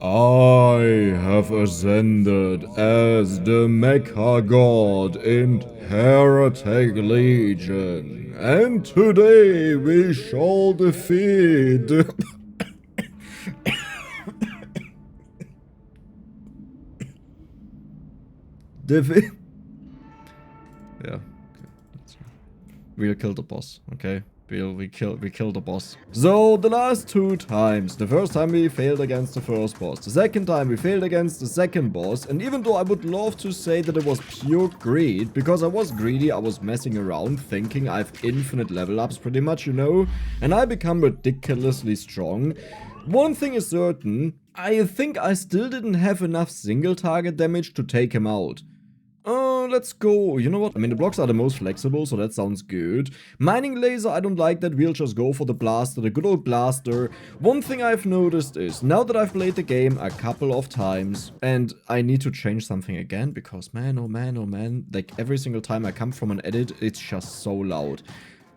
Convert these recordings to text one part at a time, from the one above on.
I have ascended as the Mecha God in TerraTech Legion, and today we shall defeat defeat. Yeah, we'll kill the boss. Okay. We kill the boss. So, the last two times, the first time we failed against the first boss, the second time we failed against the second boss, and even though I would love to say that it was pure greed, because I was greedy, I was messing around, thinking I have infinite level ups pretty much, you know, and I become ridiculously strong. One thing is certain, I think I still didn't have enough single target damage to take him out. Let's go. You know what? I mean, the blocks are the most flexible, so that sounds good. Mining laser, I don't like that. We'll just go for the blaster, the good old blaster. One thing I've noticed is, now that I've played the game a couple of times, and I need to change something again, because man, oh man, like every single time I come from an edit, it's just so loud.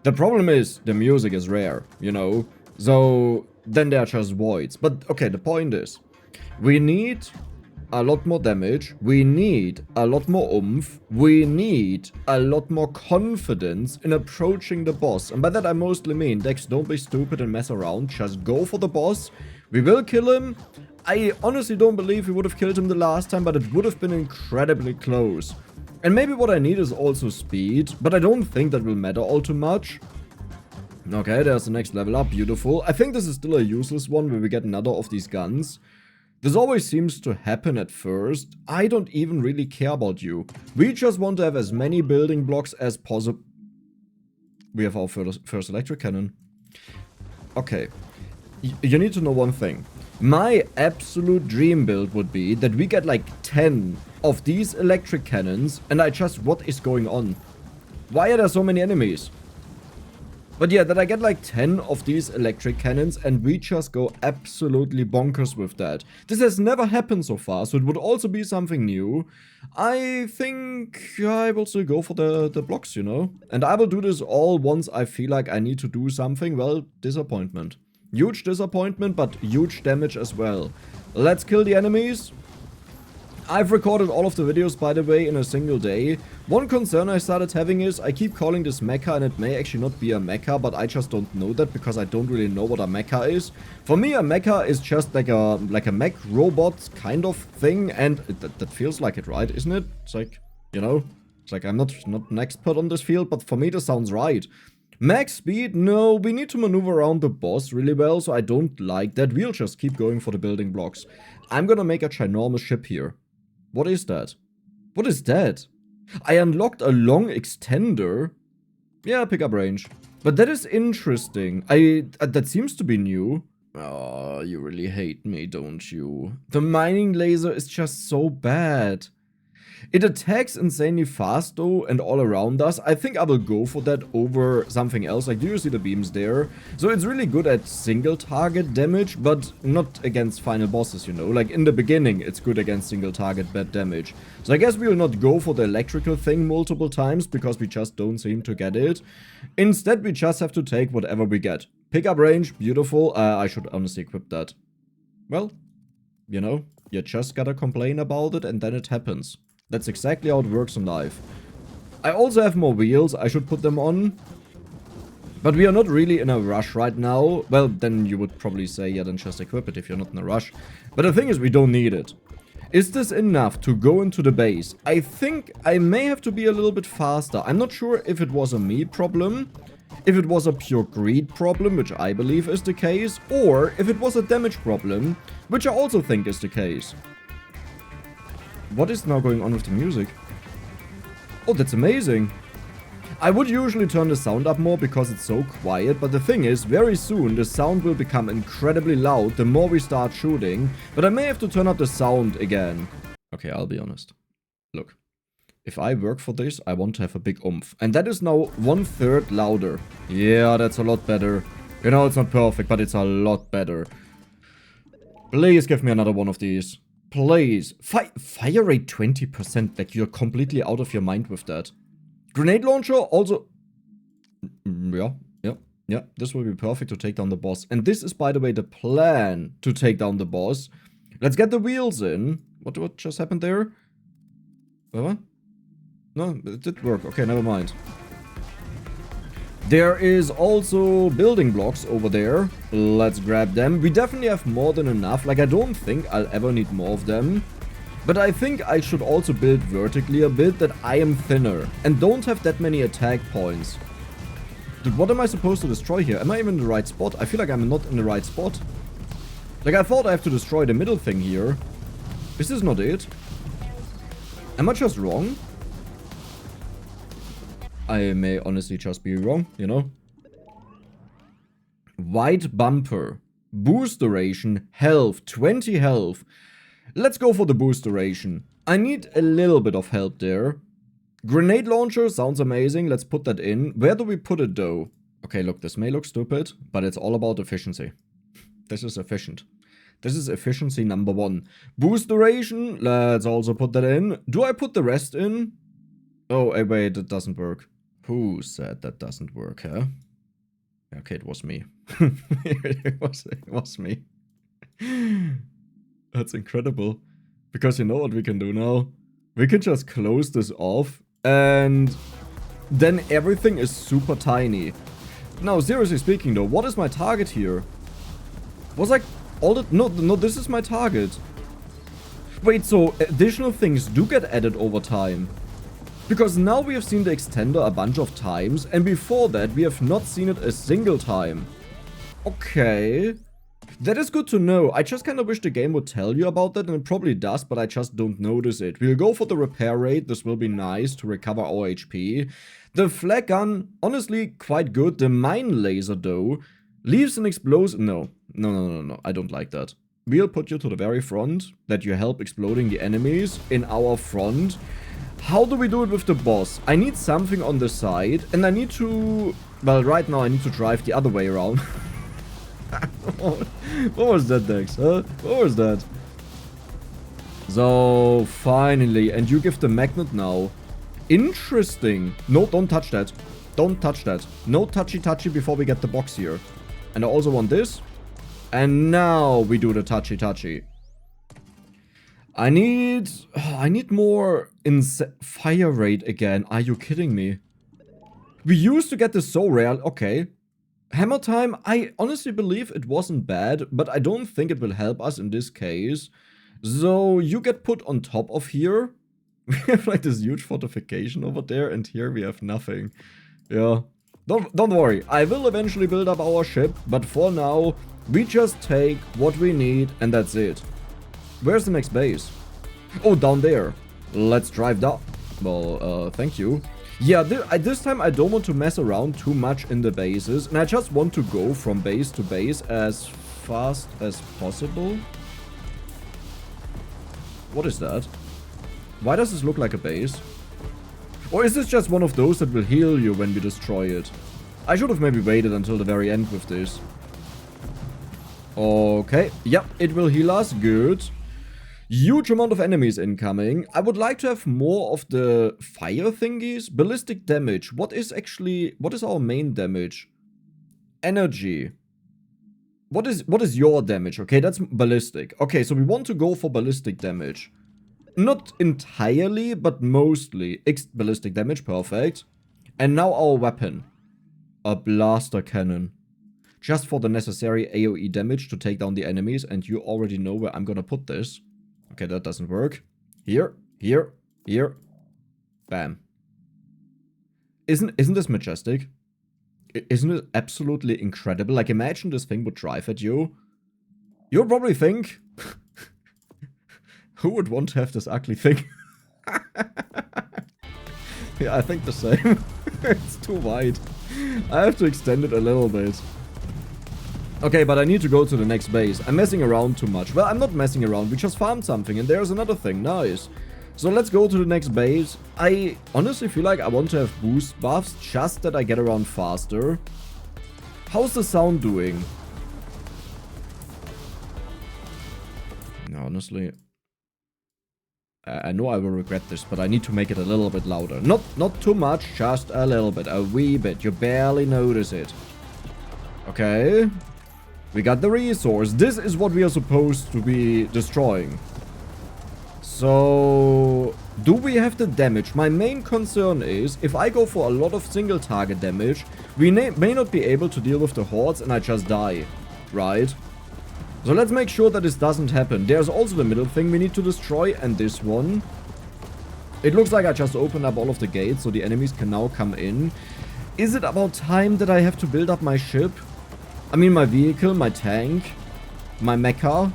The problem is, the music is rare, you know? So, then there are just voids. But, okay, the point is, we need a lot more damage, we need a lot more oomph, we need a lot more confidence in approaching the boss. And by that I mostly mean, Dex, don't be stupid and mess around, just go for the boss. We will kill him. I honestly don't believe we would have killed him the last time, but it would have been incredibly close. And maybe what I need is also speed, but I don't think that will matter all too much. Okay, there's the next level up, beautiful. I think this is still a useless one where we get another of these guns. This always seems to happen at first. I don't even really care about you. We just want to have as many building blocks as possible. We have our first electric cannon. Okay. You need to know one thing. My absolute dream build would be that we get like 10 of these electric cannons and what is going on? Why are there so many enemies? But yeah, that I get like 10 of these electric cannons and we just go absolutely bonkers with that. This has never happened so far, so it would also be something new. I think I will still go for the blocks, you know? And I will do this all once I feel like I need to do something. Well, disappointment. Huge disappointment, but huge damage as well. Let's kill the enemies. I've recorded all of the videos, by the way, in a single day. One concern I started having is I keep calling this Mecha and it may actually not be a Mecha, but I just don't know that because I don't really know what a Mecha is. For me, a Mecha is just like a mech robot kind of thing, and that feels like it, right? Isn't it? It's like, you know, it's like I'm not an expert on this field, but for me this sounds right. Max speed? No, we need to maneuver around the boss really well, so I don't like that. We'll just keep going for the building blocks. I'm gonna make a ginormous ship here. What is that? What is that? I unlocked a long extender. Yeah, pickup range. But that is interesting. That seems to be new. Oh, you really hate me, don't you? The mining laser is just so bad. It attacks insanely fast though and all around us. I think I will go for that over something else. Like, do you see the beams there? So it's really good at single target damage, but not against final bosses, you know. Like in the beginning, it's good against single target bad damage. So I guess we will not go for the electrical thing multiple times because we just don't seem to get it. Instead, we just have to take whatever we get. Pickup range, beautiful. I should honestly equip that. Well, you know, you just gotta complain about it and then it happens. That's exactly how it works in life. I also have more wheels, I should put them on. But we are not really in a rush right now. Well, then you would probably say, yeah, then just equip it if you're not in a rush. But the thing is, we don't need it. Is this enough to go into the base? I think I may have to be a little bit faster. I'm not sure if it was a me problem, if it was a pure greed problem, which I believe is the case, or if it was a damage problem, which I also think is the case. What is now going on with the music? Oh, that's amazing. I would usually turn the sound up more because it's so quiet, but the thing is, very soon the sound will become incredibly loud the more we start shooting, but I may have to turn up the sound again. Okay, I'll be honest. Look, if I work for this, I want to have a big oomph. And that is now 1/3 louder. Yeah, that's a lot better. You know, it's not perfect, but it's a lot better. Please give me another one of these. Please. Fire rate 20%. Like, you're completely out of your mind with that. Grenade launcher also... Yeah. This will be perfect to take down the boss. And this is, by the way, the plan to take down the boss. Let's get the wheels in. What just happened there? What? No, it did work. Okay, never mind. There is also building blocks over there. Let's grab them. We definitely have more than enough. Like, I don't think I'll ever need more of them. But I think I should also build vertically a bit, that I am thinner and don't have that many attack points. Dude, what am I supposed to destroy here? Am I even in the right spot? I feel like I'm not in the right spot. Like, I thought I have to destroy the middle thing here. Is this not it? Am I just wrong? I may honestly just be wrong, you know? White bumper. Boost duration. Health. 20 health. Let's go for the boost duration. I need a little bit of help there. Grenade launcher sounds amazing. Let's put that in. Where do we put it though? Okay, look, this may look stupid, but it's all about efficiency. This is efficient. This is efficiency number 1. Boost duration. Let's also put that in. Do I put the rest in? Oh, wait, that doesn't work. Who said that doesn't work, huh? Okay, it was me. it was me. That's incredible. Because you know what we can do now? We can just close this off, and then everything is super tiny. Now, seriously speaking though, what is my target here? Was like all the... No, this is my target. Wait, so additional things do get added over time. Because now we have seen the extender a bunch of times, and before that we have not seen it a single time. Okay. That is good to know. I just kind of wish the game would tell you about that, and it probably does, but I just don't notice it. We'll go for the repair rate. This will be nice to recover our HP. The flag gun, honestly, quite good. The mine laser, though, leaves an explosion. No. I don't like that. We'll put you to the very front, that you help exploding the enemies in our front. How do we do it with the boss? I need something on the side, and I need to... Well, right now I need to drive the other way around. What was that, Dex? Huh? What was that? So, finally. And you give the magnet now. Interesting. No, don't touch that. Don't touch that. No touchy-touchy before we get the box here. And I also want this. And now we do the touchy-touchy. I need more fire rate again. Are you kidding me? We used to get this so rare. Okay. Hammer time, I honestly believe it wasn't bad, but I don't think it will help us in this case. So you get put on top of here. We have like this huge fortification over there, and here we have nothing. Yeah. Don't worry, I will eventually build up our ship, but for now, we just take what we need and that's it. Where's the next base? Oh, down there. Let's drive down. Well, thank you. Yeah, this time I don't want to mess around too much in the bases, and I just want to go from base to base as fast as possible. What is that? Why does this look like a base? Or is this just one of those that will heal you when we destroy it? I should have maybe waited until the very end with this. Okay, yep, it will heal us, good. Huge amount of enemies incoming. I would like to have more of the fire thingies. Ballistic damage. What is our main damage? Energy. What is your damage? Okay, that's ballistic. Okay, so we want to go for ballistic damage. Not entirely, but mostly. Ballistic damage, perfect. And now our weapon. A blaster cannon. Just for the necessary AoE damage to take down the enemies, and you already know where I'm gonna put this. Okay, that doesn't work. Here, here, here. Bam. Isn't this majestic? Isn't it absolutely incredible? Like, imagine this thing would drive at you. You'll probably think, who would want to have this ugly thing? Yeah, I think the same. It's too wide. I have to extend it a little bit. Okay, but I need to go to the next base. I'm messing around too much. Well, I'm not messing around. We just farmed something, and there's another thing. Nice. So let's go to the next base. I honestly feel like I want to have boost buffs, just that I get around faster. How's the sound doing? Honestly, I know I will regret this, but I need to make it a little bit louder. Not too much, just a little bit. A wee bit. You barely notice it. Okay. We got the resource. This is what we are supposed to be destroying. So, do we have the damage? My main concern is, if I go for a lot of single target damage, we may not be able to deal with the hordes and I just die, right? So let's make sure that this doesn't happen. There's also the middle thing we need to destroy, and this one. It looks like I just opened up all of the gates, so the enemies can now come in. Is it about time that I have to build up my ship? I mean, my vehicle, my tank, my mecha?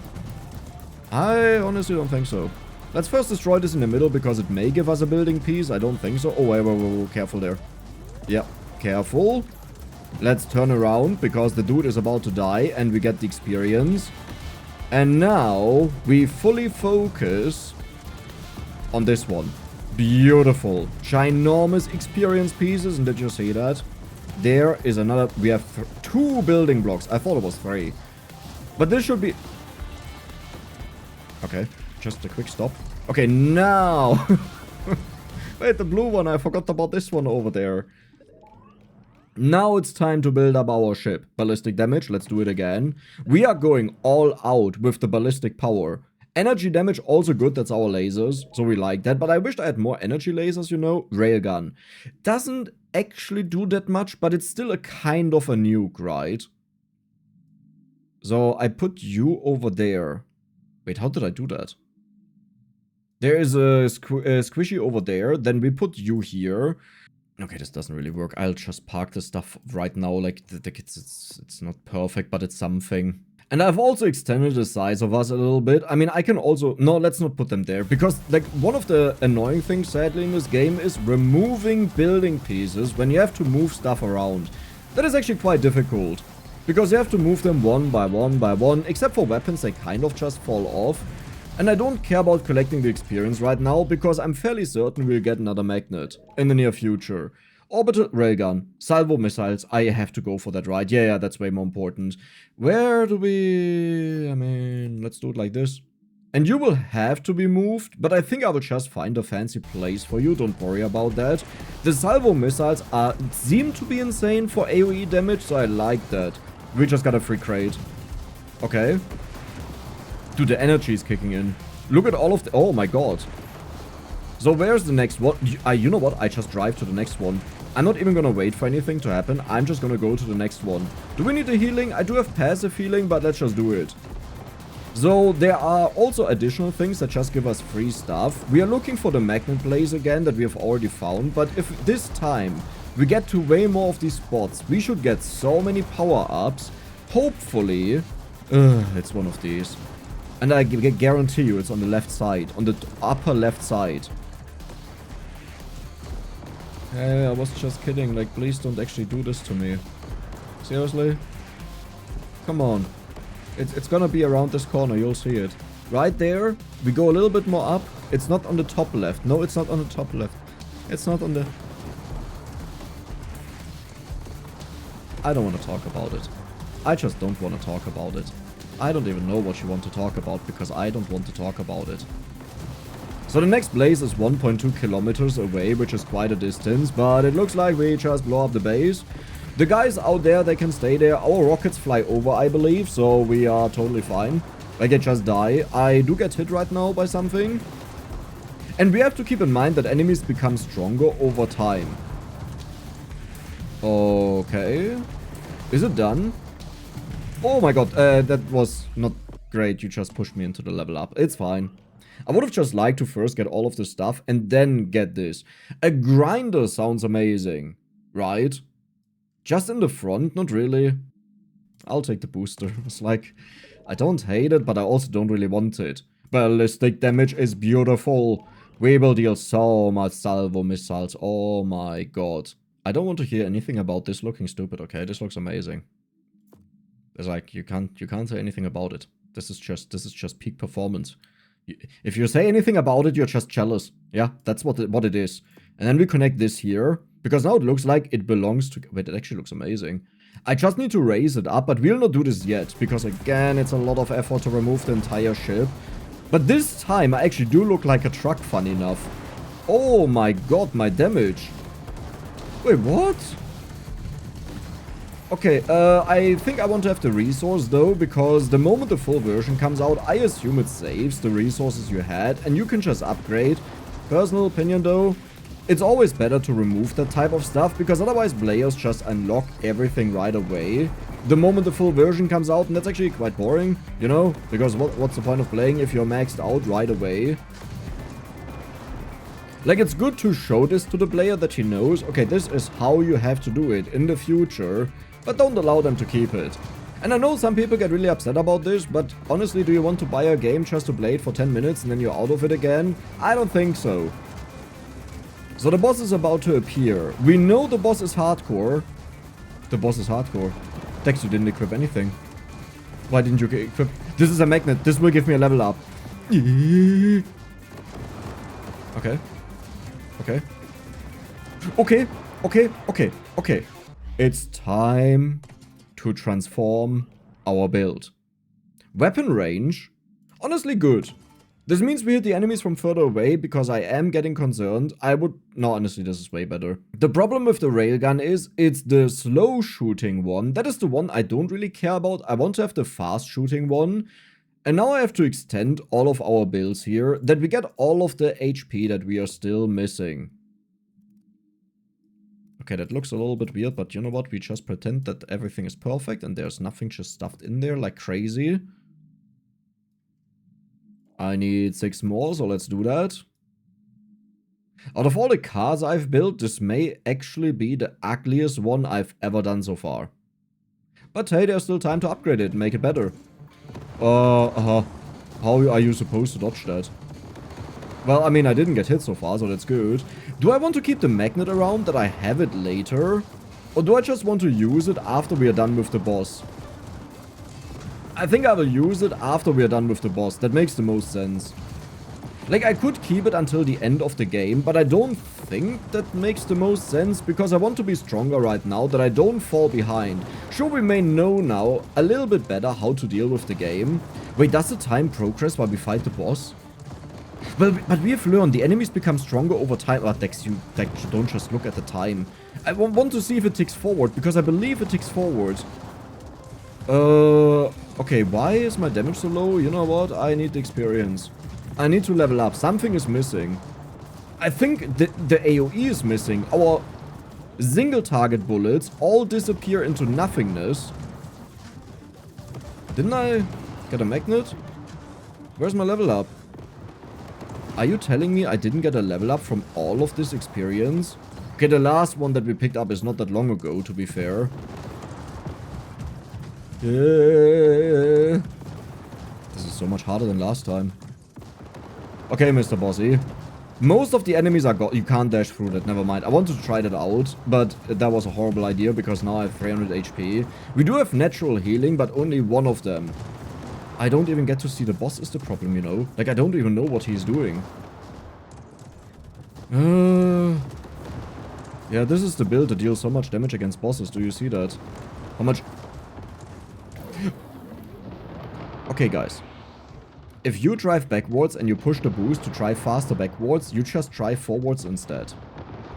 I honestly don't think so. Let's first destroy this in the middle, because it may give us a building piece. I don't think so. Oh, wait, careful there. Yeah, careful. Let's turn around, because the dude is about to die, and we get the experience. And now, we fully focus on this one. Beautiful. Ginormous experience pieces, and did you see that? There is another... We have 2 building blocks. I thought it was 3. But this should be... Okay, just a quick stop. Okay, now... Wait, the blue one. I forgot about this one over there. Now it's time to build up our ship. Ballistic damage, let's do it again. We are going all out with the ballistic power. Energy damage, also good, that's our lasers, so we like that. But I wished I had more energy lasers, you know. Railgun. Doesn't actually do that much, but it's still a kind of a nuke, right? So I put you over there. Wait, how did I do that? There is a squishy over there, then we put you here. Okay, this doesn't really work. I'll just park this stuff right now, like, it's not perfect, but it's something. And I've also extended the size of us a little bit. I mean, I can also... No, let's not put them there. Because, like, one of the annoying things, sadly, in this game is removing building pieces when you have to move stuff around. That is actually quite difficult. Because you have to move them one by one by one. Except for weapons, they kind of just fall off. And I don't care about collecting the experience right now, because I'm fairly certain we'll get another magnet in the near future. Orbital railgun, salvo missiles, I have to go for that, right? Yeah, that's way more important. Where do we... I mean, let's do it like this. And you will have to be moved, but I think I will just find a fancy place for you, don't worry about that. The salvo missiles seem to be insane for AoE damage, so I like that. We just got a free crate. Okay. Dude, the energy is kicking in. Look at all of the... Oh my god. So where's the next one? You know what? I just drive to the next one. I'm not even gonna wait for anything to happen. I'm just gonna go to the next one. Do we need a healing? I do have passive healing, but let's just do it. So there are also additional things that just give us free stuff. We are looking for the magnet place again that we have already found. But if this time we get to way more of these spots, we should get so many power-ups. Hopefully, it's one of these. And I guarantee you it's on the left side. On the upper left side. Hey, I was just kidding. Like, please don't actually do this to me. Seriously? Come on. It's gonna be around this corner. You'll see it. Right there. We go a little bit more up. It's not on the top left. No, it's not on the top left. It's not on the... I don't want to talk about it. I just don't want to talk about it. I don't even know what you want to talk about, because I don't want to talk about it. So the next blaze is 1.2 kilometers away, which is quite a distance, but it looks like we just blow up the base. The guys out there, they can stay there. Our rockets fly over, I believe, so we are totally fine. Like, they just die. I do get hit right now by something. And we have to keep in mind that enemies become stronger over time. Okay. Is it done? Oh my god, that was not great. You just pushed me into the level up. It's fine. I would have just liked to first get all of this stuff and then get this. A grinder sounds amazing, right? Just in the front, not really. I'll take the booster. It's like, I don't hate it, but I also don't really want it. Ballistic damage is beautiful. We will deal so much salvo missiles. Oh my god. I don't want to hear anything about this looking stupid, okay? This looks amazing. It's like, you can't say anything about it. This is just peak performance. If you say anything about it, you're just jealous. Yeah, that's what it is. And then we connect this here, because now it looks like it belongs to... Wait, it actually looks amazing. I just need to raise it up, but we'll not do this yet, because again, it's a lot of effort to remove the entire ship. But this time, I actually do look like a truck, funny enough. Oh my god, my damage. Wait, what? Okay, I think I want to have the resource though, because the moment the full version comes out, I assume it saves the resources you had, and you can just upgrade. Personal opinion though, it's always better to remove that type of stuff, because otherwise players just unlock everything right away the moment the full version comes out, and that's actually quite boring, you know? Because what's the point of playing if you're maxed out right away? Like, it's good to show this to the player that he knows, okay, this is how you have to do it in the future, but don't allow them to keep it. And I know some people get really upset about this, but honestly, do you want to buy a game just to play it for 10 minutes and then you're out of it again? I don't think so. So the boss is about to appear. We know the boss is hardcore. The boss is hardcore. Dex, you didn't equip anything. Why didn't you equip? This is a magnet. This will give me a level up. Okay. Okay. Okay. Okay. Okay. Okay. It's time to transform our build. Weapon range. Honestly good. This means we hit the enemies from further away because I am getting concerned. No, honestly, this is way better. The problem with the railgun is it's the slow shooting one. That is the one I don't really care about. I want to have the fast shooting one. And now I have to extend all of our builds here that we get all of the HP that we are still missing. Okay, that looks a little bit weird, but you know what? We just pretend that everything is perfect and there's nothing just stuffed in there like crazy. I need 6 more, so let's do that. Out of all the cars I've built, this may actually be the ugliest one I've ever done so far. But hey, there's still time to upgrade it and make it better. How are you supposed to dodge that? Well, I mean, I didn't get hit so far, so that's good. Do I want to keep the magnet around that I have it later? Or do I just want to use it after we are done with the boss? I think I will use it after we are done with the boss. That makes the most sense. Like, I could keep it until the end of the game, but I don't think that makes the most sense, because I want to be stronger right now, that I don't fall behind. Sure, we may know now a little bit better how to deal with the game. Wait, does the time progress while we fight the boss? Well, but we have learned the enemies become stronger over time. Oh, Dex, you don't just look at the time. I want to see if it ticks forward, because I believe it ticks forward. Okay, why is my damage so low? You know what? I need the experience. I need to level up. Something is missing. I think the AoE is missing. Our single target bullets all disappear into nothingness. Didn't I get a magnet? Where's my level up? Are you telling me I didn't get a level up from all of this experience? Okay, the last one that we picked up is not that long ago, to be fair. Yeah. This is so much harder than last time. Okay, Mr. Bossy. Most of the enemies are gone. You can't dash through that, never mind. I wanted to try that out, but that was a horrible idea because now I have 300 HP. We do have natural healing, but only one of them. I don't even get to see the boss is the problem, you know? Like, I don't even know what he's doing. Yeah, this is the build that deals so much damage against bosses. Do you see that? How much... Okay, guys. If you drive backwards and you push the boost to drive faster backwards, you just drive forwards instead.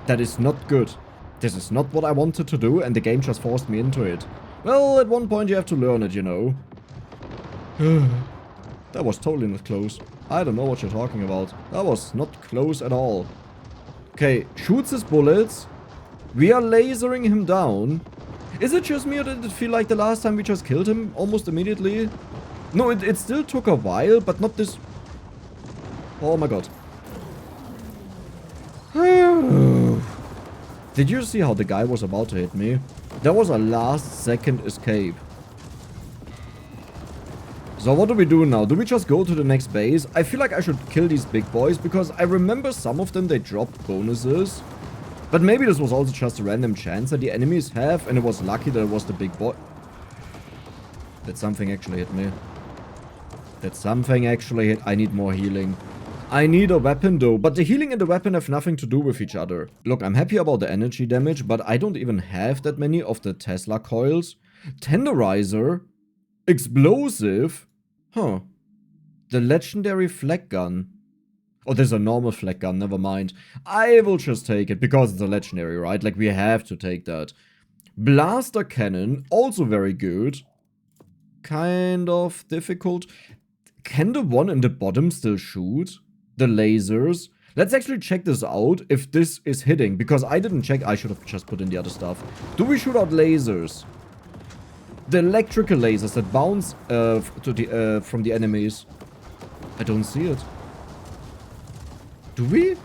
That is not good. This is not what I wanted to do, and the game just forced me into it. Well, at one point you have to learn it, you know. That was totally not close. I don't know what you're talking about. That was not close at all. Okay, shoots his bullets. We are lasering him down. Is it just me, or did it feel like the last time we just killed him almost immediately? No, it still took a while, but not this... Oh my god. Did you see how the guy was about to hit me? That was a last second escape. So what do we do now? Do we just go to the next base? I feel like I should kill these big boys, because I remember some of them, they dropped bonuses. But maybe this was also just a random chance that the enemies have, and it was lucky that it was the big boy. That something actually hit me. That something actually hit. I need more healing. I need a weapon though, but the healing and the weapon have nothing to do with each other. Look, I'm happy about the energy damage, but I don't even have that many of the Tesla coils. Tenderizer. Explosive. Huh. The legendary flak gun. Oh, there's a normal flak gun, never mind. I will just take it, because it's a legendary, right? Like, we have to take that. Blaster cannon, also very good. Kind of difficult. Can the one in the bottom still shoot? The lasers? Let's actually check this out, if this is hitting. Because I didn't check, I should have just put in the other stuff. Do we shoot out lasers? The electrical lasers that bounce from the enemies. I don't see it. Do we?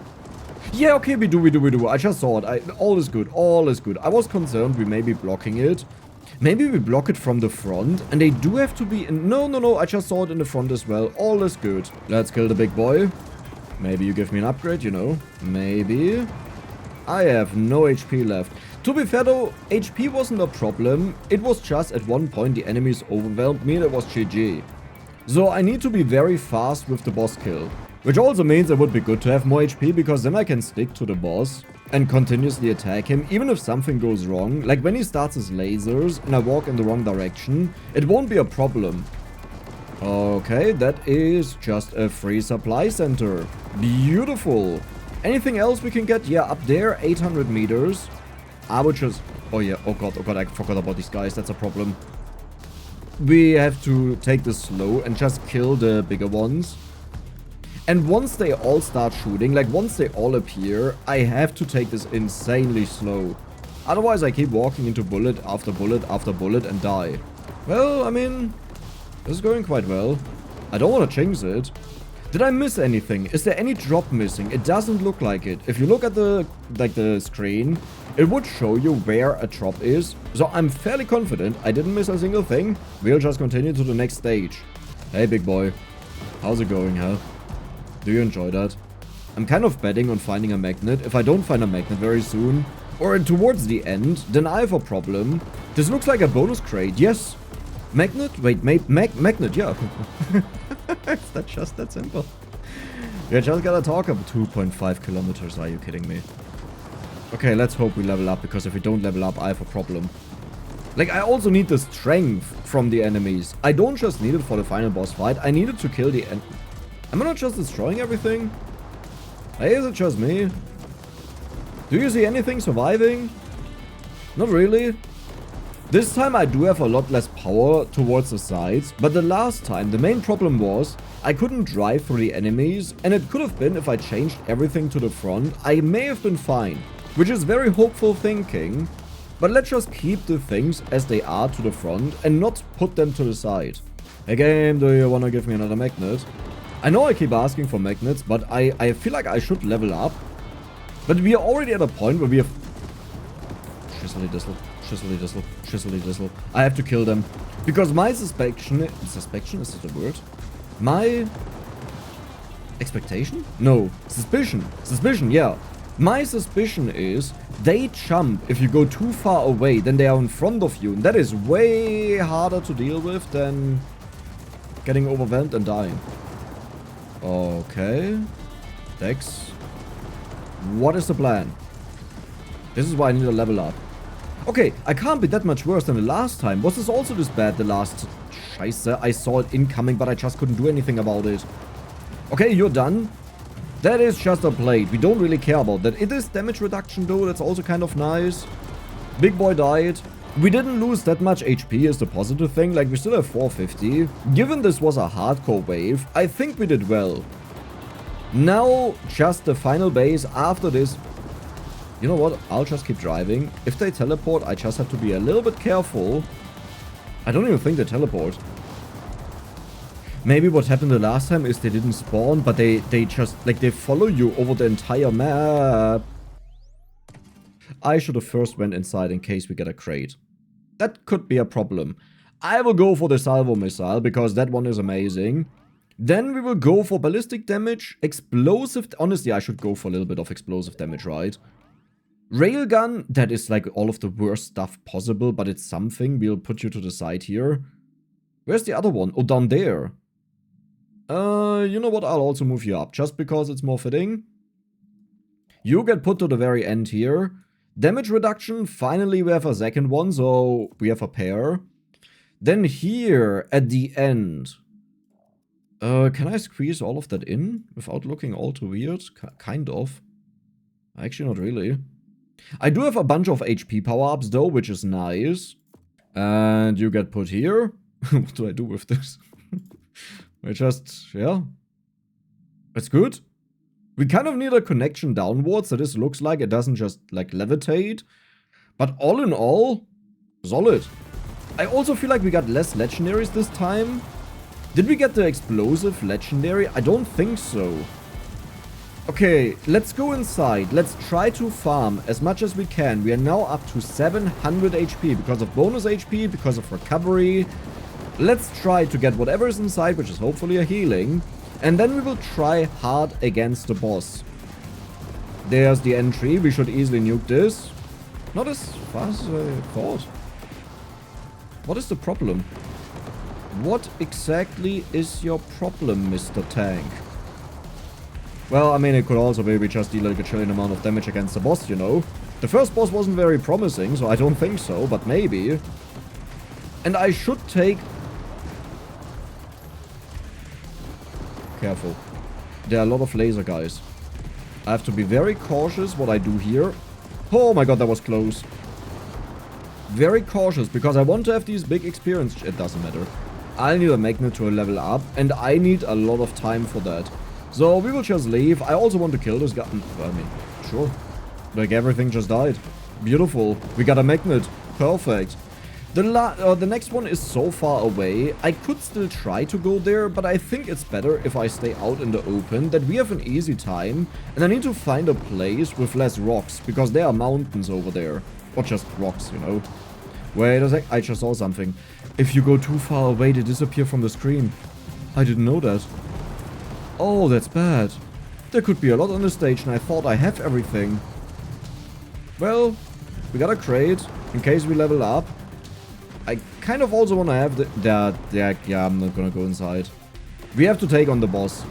Yeah, okay, we do. I just saw it. All is good, all is good. I was concerned we may be blocking it. Maybe we block it from the front, and they do have to be in... No, I just saw it in the front as well. All is good. Let's kill the big boy. Maybe you give me an upgrade, you know. Maybe. I have no HP left. To be fair though, HP wasn't a problem. It was just at one point the enemies overwhelmed me and it was GG. So I need to be very fast with the boss kill. Which also means it would be good to have more HP, because then I can stick to the boss and continuously attack him, even if something goes wrong. Like when he starts his lasers and I walk in the wrong direction, it won't be a problem. Okay, that is just a free supply center. Beautiful. Anything else we can get? Yeah, up there, 800 meters. I would just... Oh yeah, oh god, I forgot about these guys, that's a problem. We have to take this slow and just kill the bigger ones. And once they all start shooting, like once they all appear, I have to take this insanely slow. Otherwise I keep walking into bullet after bullet after bullet and die. Well, I mean, this is going quite well. I don't want to jinx it. Did I miss anything? Is there any drop missing? It doesn't look like it. If you look at the screen, it would show you where a drop is. So I'm fairly confident I didn't miss a single thing. We'll just continue to the next stage. Hey big boy. How's it going, huh? Do you enjoy that? I'm kind of betting on finding a magnet. If I don't find a magnet very soon, or towards the end, then I have a problem. This looks like a bonus crate. Yes. Magnet? Wait, magnet, yeah. Is that just that simple? We just gotta talk about 2.5 kilometers. Are you kidding me? Okay, let's hope we level up, because if we don't level up, I have a problem. Like, I also need the strength from the enemies. I don't just need it for the final boss fight. I need it to kill the Am I not just destroying everything? Hey, is it just me? Do you see anything surviving? Not really. This time I do have a lot less power towards the sides, but the last time the main problem was I couldn't drive through the enemies, and it could have been if I changed everything to the front, I may have been fine. Which is very hopeful thinking, but let's just keep the things as they are to the front and not put them to the side. Hey game, do you wanna give me another magnet? I know I keep asking for magnets, but I feel like I should level up. But we are already at a point where we have... Shizzly dizzle. I have to kill them. Because my suspicion... Suspicion? Is that a word? My... Expectation? No. Suspicion. Suspicion, yeah. My suspicion is they jump if you go too far away, then they are in front of you. And that is way harder to deal with than getting overwhelmed and dying. Okay. Dex. What is the plan? This is why I need to level up. Okay, I can't be that much worse than the last time. Was this also this bad the last... Scheiße, I saw it incoming, but I just couldn't do anything about it. Okay, you're done. That is just a plate. We don't really care about that. It is damage reduction though, that's also kind of nice. Big boy died. We didn't lose that much HP is the positive thing, like we still have 450. Given this was a hardcore wave, I think we did well. Now, just the final base after this. You know what, I'll just keep driving. If they teleport, I just have to be a little bit careful. I don't even think they teleport. Maybe what happened the last time is they didn't spawn, but they just, like, they follow you over the entire map. I should have first went inside in case we get a crate. That could be a problem. I will go for the salvo missile, because that one is amazing. Then we will go for ballistic damage, explosive... Honestly, I should go for a little bit of explosive damage, right? Railgun, that is like all of the worst stuff possible, but it's something. We'll put you to the side here. Where's the other one? Oh, down there. You know what? I'll also move you up, just because it's more fitting. You get put to the very end here. Damage reduction, finally we have a second one, so we have a pair. Then here, at the end. Can I squeeze all of that in without looking all too weird? Kind of. Actually, not really. I do have a bunch of HP power-ups though, which is nice. And you get put here. What do I do with this? I just, yeah. It's good. We kind of need a connection downwards, so this looks like it doesn't just, like, levitate. But all in all, solid. I also feel like we got less legendaries this time. Did we get the explosive legendary? I don't think so. Okay, let's go inside. Let's try to farm as much as we can. We are now up to 700 HP because of bonus HP, because of recovery. Let's try to get whatever is inside, which is hopefully a healing. And then we will try hard against the boss. There's the entry. We should easily nuke this. Not as fast as I thought. What is the problem? What exactly is your problem, Mr. Tank? Well, I mean, it could also maybe just deal like a trillion amount of damage against the boss, you know? The first boss wasn't very promising, so I don't think so, but maybe. And I should take... Careful. There are a lot of laser guys. I have to be very cautious what I do here. Oh my god, that was close. Very cautious, because I want to have these big experience... It doesn't matter. I need a magnet to level up, and I need a lot of time for that. So we will just leave. I also want to kill this guy. I mean, sure. Like, everything just died. Beautiful. We got a magnet. Perfect. The next one is so far away. I could still try to go there, but I think it's better if I stay out in the open, that we have an easy time. And I need to find a place with less rocks, because there are mountains over there. Or just rocks, you know. Wait a sec. I just saw something. If you go too far away, they disappear from the screen. I didn't know that. Oh, that's bad. There could be a lot on the stage, and I thought I have everything. Well, we got a crate, in case we level up. I kind of also want to have yeah, I'm not gonna go inside. We have to take on the boss.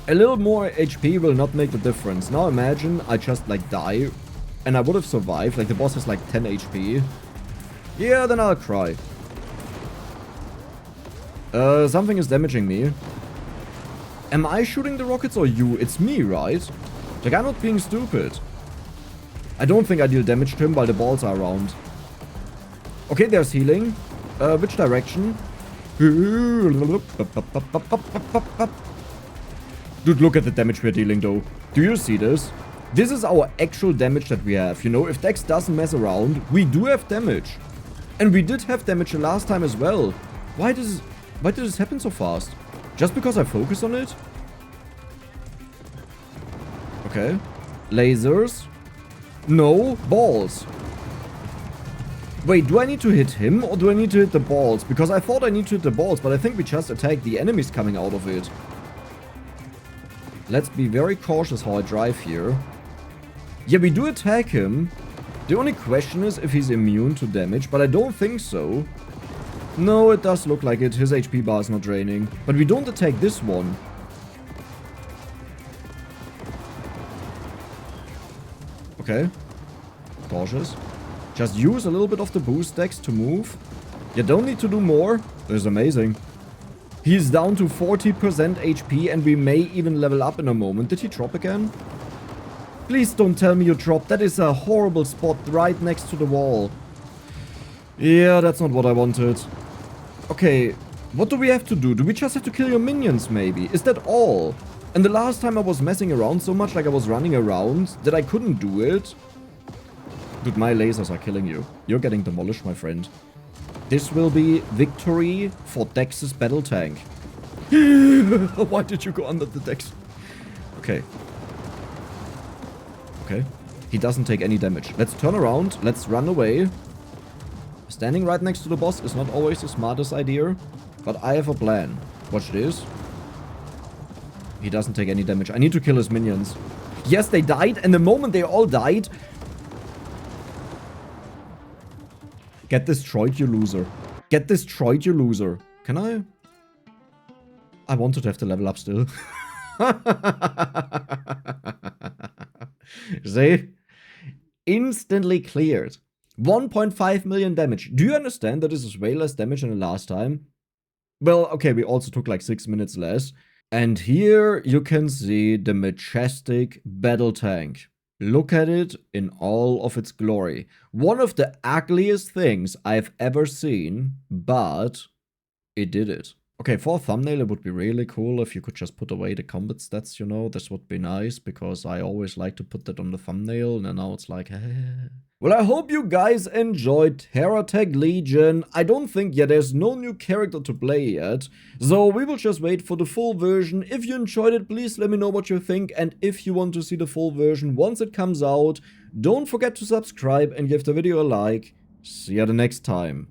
A little more HP will not make the difference. Now imagine I just, like, die, and I would have survived. Like, the boss has, like, 10 HP. Yeah, then I'll cry. Something is damaging me. Am I shooting the rockets or you? It's me, right? Like, I'm not being stupid. I don't think I deal damage to him while the balls are around. Okay, there's healing. Which direction? Dude, look at the damage we're dealing, though. Do you see this? This is our actual damage that we have. You know, if Dex doesn't mess around, we do have damage. And we did have damage the last time as well. Why did this happen so fast? Just because I focus on it? Okay. Lasers. No. Balls. Wait, do I need to hit him or do I need to hit the balls? Because I thought I need to hit the balls, but I think we just attack the enemies coming out of it. Let's be very cautious how I drive here. Yeah, we do attack him. The only question is if he's immune to damage, but I don't think so. No, it does look like it. His HP bar is not draining. But we don't attack this one. Okay. Cautious. Just use a little bit of the boost dex to move. You don't need to do more. This is amazing. He's down to 40% HP and we may even level up in a moment. Did he drop again? Please don't tell me you dropped. That is a horrible spot right next to the wall. Yeah, that's not what I wanted. Okay, what do we have to do? Do we just have to kill your minions, maybe? Is that all? And the last time I was messing around so much, like I was running around, that I couldn't do it. Dude, my lasers are killing you. You're getting demolished, my friend. This will be victory for Dex's battle tank. Why did you go under the Dex? Okay. Okay. He doesn't take any damage. Let's turn around. Let's run away. Standing right next to the boss is not always the smartest idea, but I have a plan. Watch this. He doesn't take any damage. I need to kill his minions. Yes, they died, and the moment they all died... Get destroyed, you loser. Get destroyed, you loser. Can I? I wanted to have to level up still. See? Instantly cleared. 1.5 million damage. Do you understand that this is way less damage than the last time? Well, okay, we also took like 6 minutes less. And here you can see the majestic battle tank. Look at it in all of its glory. One of the ugliest things I've ever seen, but it did it. Okay, for a thumbnail, it would be really cool if you could just put away the combat stats, you know? This would be nice, because I always like to put that on the thumbnail, and now it's like, Well, I hope you guys enjoyed TerraTech Legion. I don't think, there's no new character to play yet, so we will just wait for the full version. If you enjoyed it, please let me know what you think, and if you want to see the full version once it comes out, don't forget to subscribe and give the video a like. See you the next time.